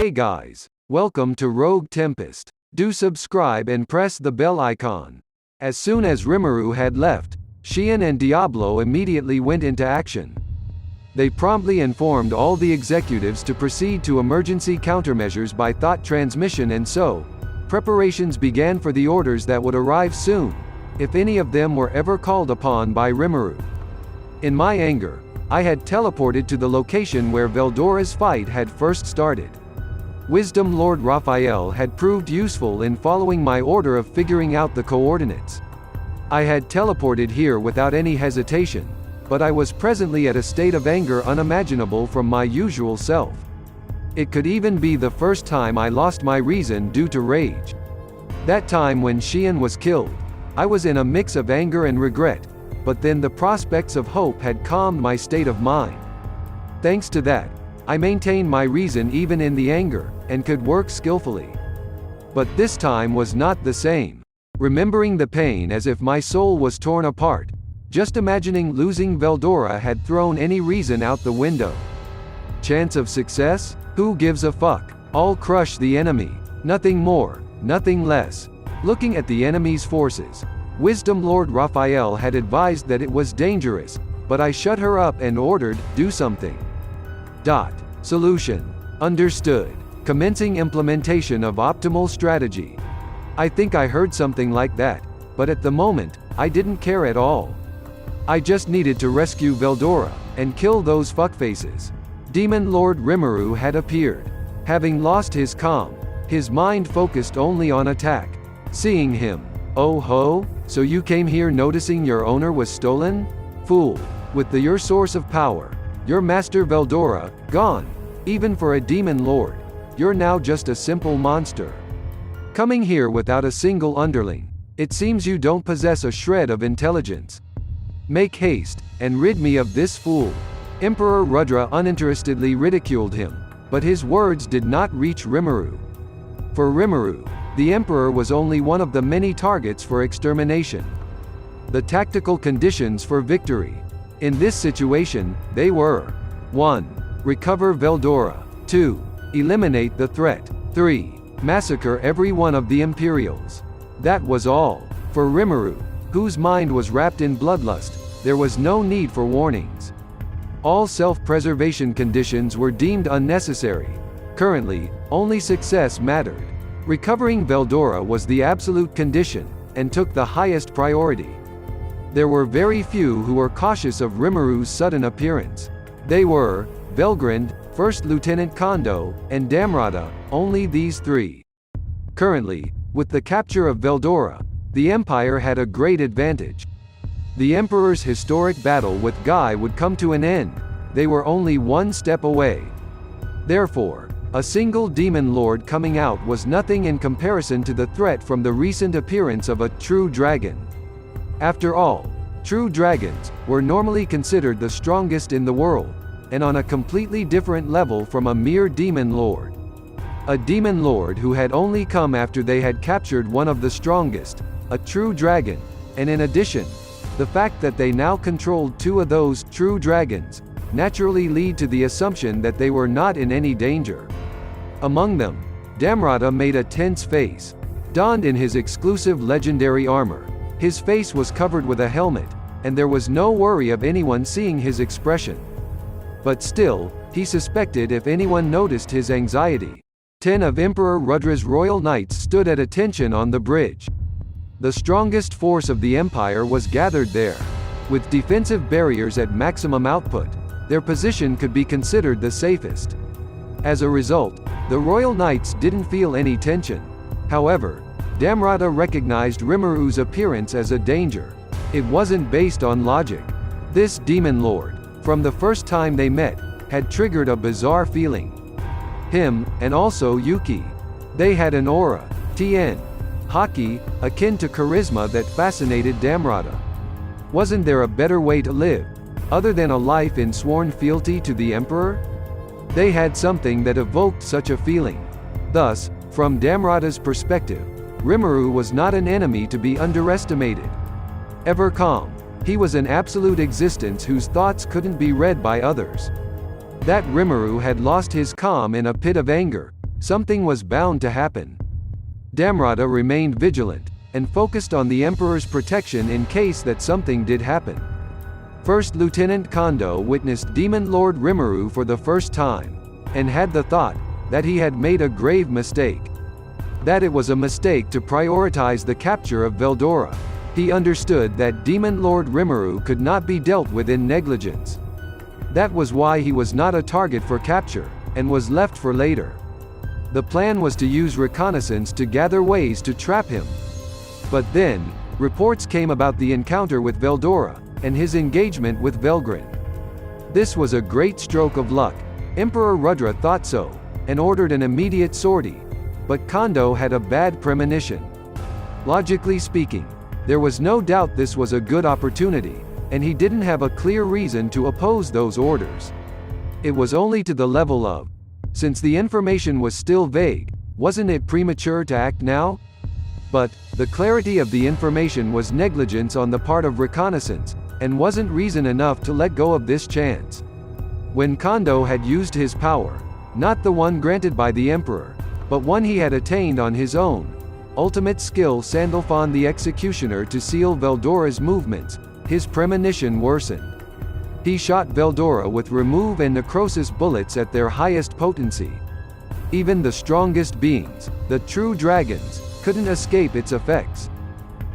Hey guys, welcome to Rogue Tempest. Do subscribe and press the bell icon. As soon as RIMURU had left, Xian and Diablo immediately went into action. They promptly informed all the executives to proceed to emergency countermeasures by thought transmission, and so, preparations began for the orders that would arrive soon, if any of them were ever called upon by RIMURU. In my anger, I had teleported to the location where Veldora's fight had first started. Wisdom Lord Raphael had proved useful in following my order of figuring out the coordinates. I had teleported here without any hesitation, but I was presently at a state of anger unimaginable from my usual self. It could even be the first time I lost my reason due to rage. That time when Xian was killed, I was in a mix of anger and regret, but then the prospects of hope had calmed my state of mind. Thanks to that, I maintained my reason even in the anger, and could work skillfully. But this time was not the same. Remembering the pain as if my soul was torn apart, just imagining losing Veldora had thrown any reason out the window. Chance of success? Who gives a fuck? I'll crush the enemy. Nothing more, nothing less. Looking at the enemy's forces, Wisdom Lord Raphael had advised that it was dangerous, but I shut her up and ordered, do something. Solution. Understood. Commencing implementation of optimal strategy. I think I heard something like that, but at the moment, I didn't care at all. I just needed to rescue Veldora, and kill those fuckfaces. Demon Lord RIMURU had appeared. Having lost his calm, his mind focused only on attack. Seeing him, oh ho, so you came here noticing your owner was stolen? Fool. With your source of power, your master Veldora, gone. Even for a demon lord, you're now just a simple monster. Coming here without a single underling, it seems you don't possess a shred of intelligence. Make haste, and rid me of this fool. Emperor Rudra uninterestedly ridiculed him, but his words did not reach RIMURU. For RIMURU, the Emperor was only one of the many targets for extermination. The tactical conditions for victory. In this situation, they were 1. Recover Veldora. 2. Eliminate the threat. 3. Massacre every one of the Imperials. That was all. For RIMURU, whose mind was wrapped in bloodlust, there was no need for warnings. All self-preservation conditions were deemed unnecessary. Currently, only success mattered. Recovering Veldora was the absolute condition, and took the highest priority. There were very few who were cautious of RIMURU's sudden appearance. They were Velgrind, First Lieutenant Kondo, and Damrata, only these three. Currently, with the capture of Veldora, the Empire had a great advantage. The Emperor's historic battle with Guy would come to an end. They were only one step away. Therefore, a single demon lord coming out was nothing in comparison to the threat from the recent appearance of a true dragon. After all, true dragons were normally considered the strongest in the world, and on a completely different level from a mere demon lord. A demon lord who had only come after they had captured one of the strongest, a true dragon, and in addition, the fact that they now controlled two of those true dragons, naturally lead to the assumption that they were not in any danger. Among them, Damrata made a tense face. Donned in his exclusive legendary armor, his face was covered with a helmet, and there was no worry of anyone seeing his expression. But still, he suspected if anyone noticed his anxiety. 10 of Emperor Rudra's royal knights stood at attention on the bridge. The strongest force of the Empire was gathered there. With defensive barriers at maximum output, their position could be considered the safest. As a result, the royal knights didn't feel any tension. However, Damrata recognized RIMURU's appearance as a danger. It wasn't based on logic. This demon lord, from the first time they met, had triggered a bizarre feeling. Him, and also Yuki. They had an aura, Tien, Haki, akin to charisma that fascinated Damrata. Wasn't there a better way to live, other than a life in sworn fealty to the Emperor? They had something that evoked such a feeling. Thus, from Damrata's perspective, RIMURU was not an enemy to be underestimated. Ever calm, he was an absolute existence whose thoughts couldn't be read by others. That RIMURU had lost his calm in a pit of anger, Something was bound to happen. Damrata remained vigilant, and focused on the Emperor's protection in case that something did happen. First Lieutenant Kondo witnessed Demon Lord Rimuru for the first time, and had the thought that he had made a grave mistake. That it was a mistake to prioritize the capture of Veldora. He understood that Demon Lord Rimuru could not be dealt with in negligence. That was why he was not a target for capture, and was left for later. The plan was to use reconnaissance to gather ways to trap him. But then, reports came about the encounter with Veldora, and his engagement with Velgrin. This was a great stroke of luck. Emperor Rudra thought so, and ordered an immediate sortie. But Kondo had a bad premonition. Logically speaking, there was no doubt this was a good opportunity, and he didn't have a clear reason to oppose those orders. It was only to the level of, since the information was still vague, wasn't it premature to act now? But, the clarity of the information was negligence on the part of reconnaissance, and wasn't reason enough to let go of this chance. When Kondo had used his power, not the one granted by the Emperor, but one he had attained on his own, ultimate skill Sandalphon the Executioner to seal Veldora's movements, his premonition worsened. He shot Veldora with remove and necrosis bullets at their highest potency. Even the strongest beings, the true dragons, couldn't escape its effects.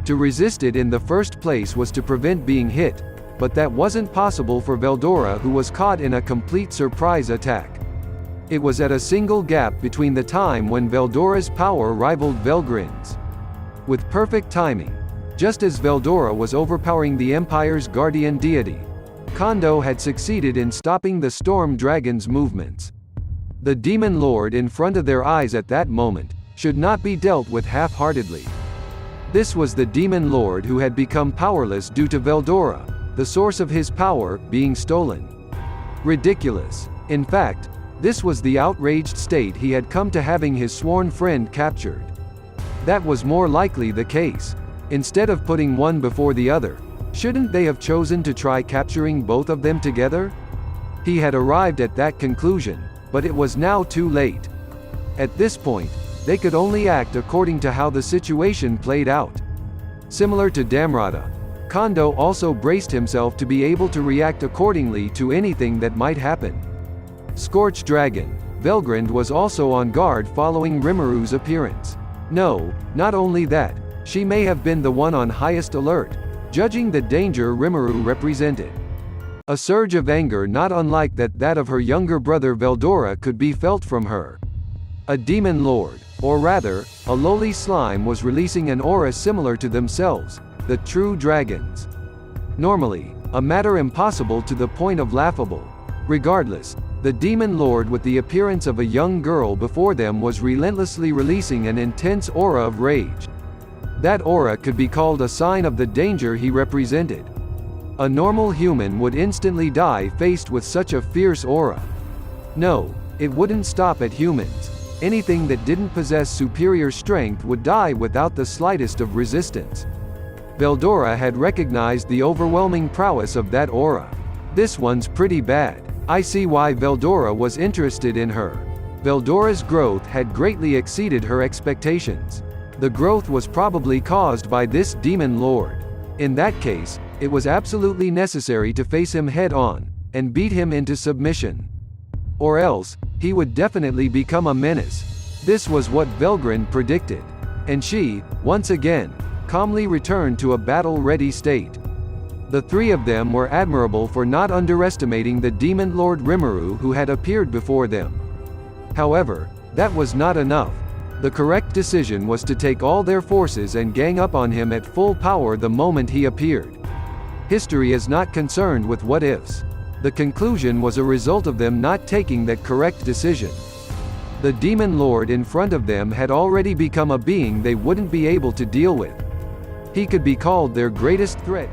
To resist it in the first place was to prevent being hit, but that wasn't possible for Veldora, who was caught in a complete surprise attack. It was at a single gap between the time when Veldora's power rivaled Velgrin's. With perfect timing, just as Veldora was overpowering the Empire's guardian deity, Kondo had succeeded in stopping the Storm Dragon's movements. The Demon Lord in front of their eyes at that moment should not be dealt with half-heartedly. This was the Demon Lord who had become powerless due to Veldora, the source of his power, being stolen. Ridiculous. In fact, this was the outraged state he had come to, having his sworn friend captured. That was more likely the case. Instead of putting one before the other, shouldn't they have chosen to try capturing both of them together? He had arrived at that conclusion, but it was now too late. At this point, they could only act according to how the situation played out. Similar to Damrata, Kondo also braced himself to be able to react accordingly to anything that might happen. Scorched Dragon, Velgrind was also on guard following Rimuru's appearance. No, not only that, she may have been the one on highest alert, judging the danger Rimuru represented. A surge of anger not unlike that of her younger brother Veldora could be felt from her. A demon lord, or rather, a lowly slime, was releasing an aura similar to themselves, the true dragons. Normally, a matter impossible to the point of laughable. Regardless, the demon lord with the appearance of a young girl before them was relentlessly releasing an intense aura of rage. That aura could be called a sign of the danger he represented. A normal human would instantly die faced with such a fierce aura. No, it wouldn't stop at humans. Anything that didn't possess superior strength would die without the slightest of resistance. Veldora had recognized the overwhelming prowess of that aura. This one's pretty bad. I see why Veldora was interested in her. Veldora's growth had greatly exceeded her expectations. The growth was probably caused by this demon lord. In that case, it was absolutely necessary to face him head-on, and beat him into submission. Or else, he would definitely become a menace. This was what Velgrin predicted. And she, once again, calmly returned to a battle-ready state. The three of them were admirable for not underestimating the demon lord Rimuru who had appeared before them. However, that was not enough. The correct decision was to take all their forces and gang up on him at full power the moment he appeared. History is not concerned with what-ifs. The conclusion was a result of them not taking that correct decision. The demon lord in front of them had already become a being they wouldn't be able to deal with. He could be called their greatest threat.